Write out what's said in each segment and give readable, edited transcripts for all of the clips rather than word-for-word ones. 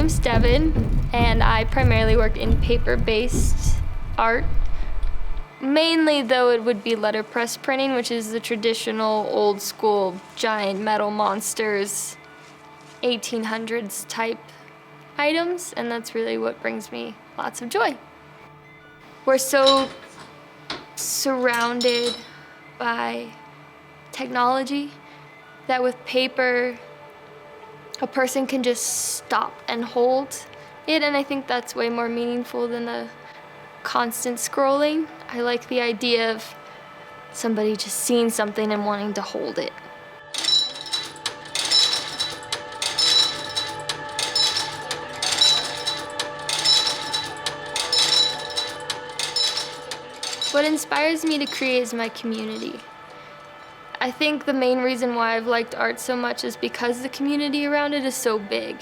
name's Devan, and I primarily work in paper-based art. Mainly, though, it would be letterpress printing, which is the traditional, old-school, giant metal monsters, 1800s type items, and that's really what brings me lots of joy. We're so surrounded by technology that with paper, a person can just stop and hold it, and I think that's way more meaningful than the constant scrolling. I like the idea of somebody just seeing something and wanting to hold it. What inspires me to create is my community. I think the main reason why I've liked art so much is because the community around it is so big.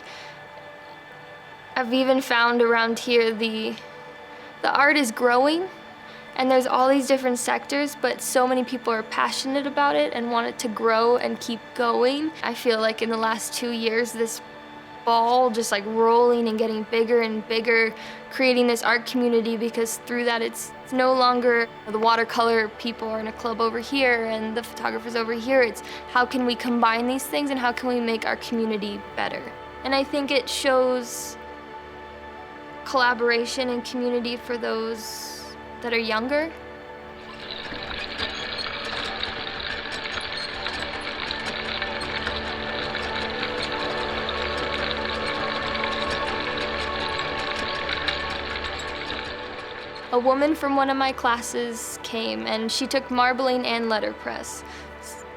I've even found around here the art is growing, and there's all these different sectors, but so many people are passionate about it and want it to grow and keep going. I feel like in the last 2 years, this ball just like rolling and getting bigger and bigger, creating this art community, because through that it's no longer the watercolor people are in a club over here and the photographers over here. It's how can we combine these things and how can we make our community better? And I think it shows collaboration and community for those that are younger. A woman from one of my classes came and she took marbling and letterpress.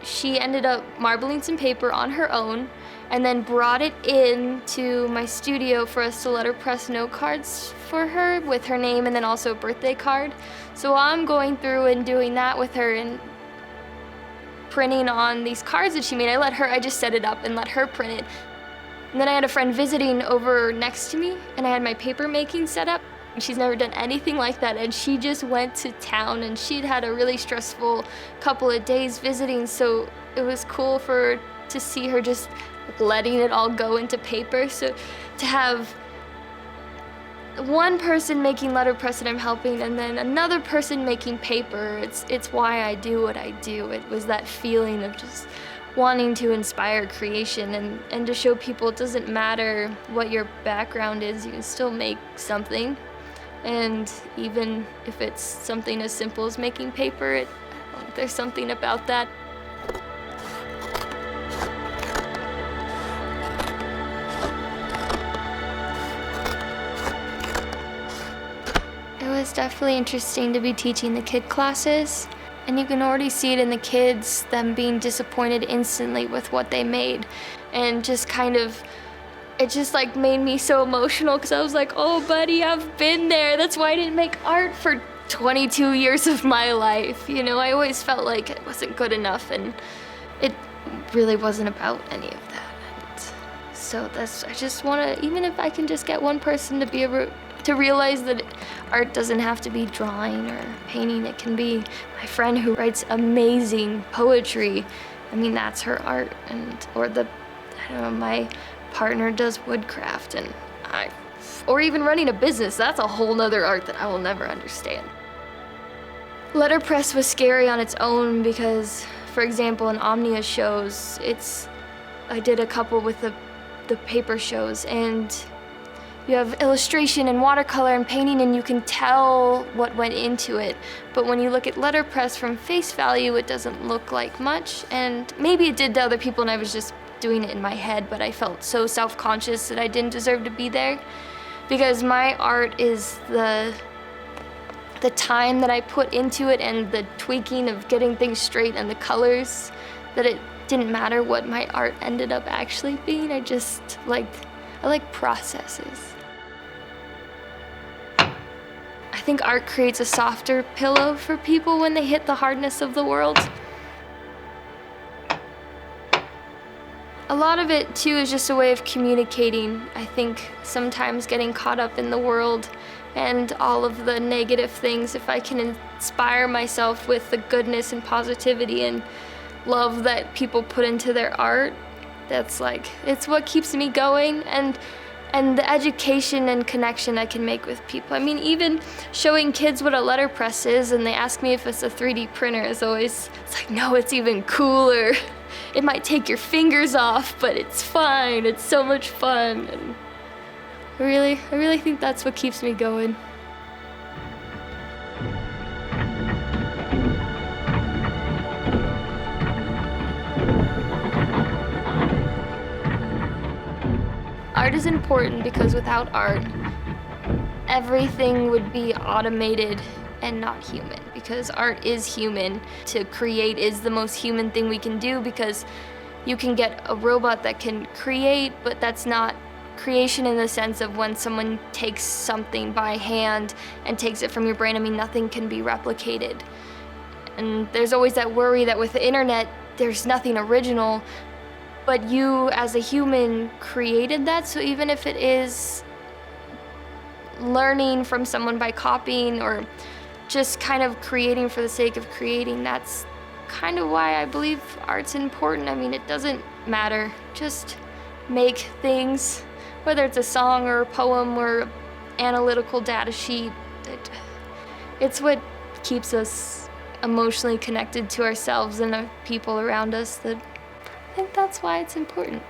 She ended up marbling some paper on her own and then brought it into my studio for us to letterpress note cards for her with her name and then also a birthday card. So I'm going through and doing that with her and printing on these cards that she made. I just set it up and let her print it. And then I had a friend visiting over next to me and I had my paper making set up. She's never done anything like that, and she just went to town, and she'd had a really stressful couple of days visiting, so it was cool for her to see her just letting it all go into paper. So to have one person making letterpress that I'm helping and then another person making paper, it's why I do what I do. It was that feeling of just wanting to inspire creation and to show people it doesn't matter what your background is, you can still make something. And even if it's something as simple as making paper, there's something about that. It was definitely interesting to be teaching the kid classes, and you can already see it in the kids, them being disappointed instantly with what they made, and just kind of it just like made me so emotional because I was like, oh buddy, I've been there. That's why I didn't make art for 22 years of my life. You know, I always felt like it wasn't good enough, and it really wasn't about any of that. And so I just want to, even if I can just get one person to be able to realize that art doesn't have to be drawing or painting. It can be my friend who writes amazing poetry. I mean, that's her art, or my partner does woodcraft, or even running a business. That's a whole nother art that I will never understand. Letterpress was scary on its own because, for example, in Omnia shows, I did a couple with the paper shows, and you have illustration and watercolor and painting, and you can tell what went into it. But when you look at letterpress from face value, it doesn't look like much, and maybe it did to other people and I was just doing it in my head, but I felt so self-conscious that I didn't deserve to be there, because my art is the time that I put into it and the tweaking of getting things straight and the colors, that it didn't matter what my art ended up actually being. I like processes. I think art creates a softer pillow for people when they hit the hardness of the world. A lot of it, too, is just a way of communicating. I think sometimes getting caught up in the world and all of the negative things, if I can inspire myself with the goodness and positivity and love that people put into their art, it's what keeps me going. And and the education and connection I can make with people. I mean, even showing kids what a letterpress is, and they ask me if it's a 3D printer, is always, it's like, no, it's even cooler. It might take your fingers off, but it's fine. It's so much fun. And I really think that's what keeps me going. Art is important because without art, everything would be automated and not human. Because art is human. To create is the most human thing we can do, because you can get a robot that can create, but that's not creation in the sense of when someone takes something by hand and takes it from your brain. I mean, nothing can be replicated. And there's always that worry that with the internet, there's nothing original, but you as a human created that. So even if it is learning from someone by copying or just kind of creating for the sake of creating, that's kind of why I believe art's important. I mean, it doesn't matter. Just make things, whether it's a song or a poem or an analytical data sheet. It's what keeps us emotionally connected to ourselves and the people around us. That I think that's why it's important.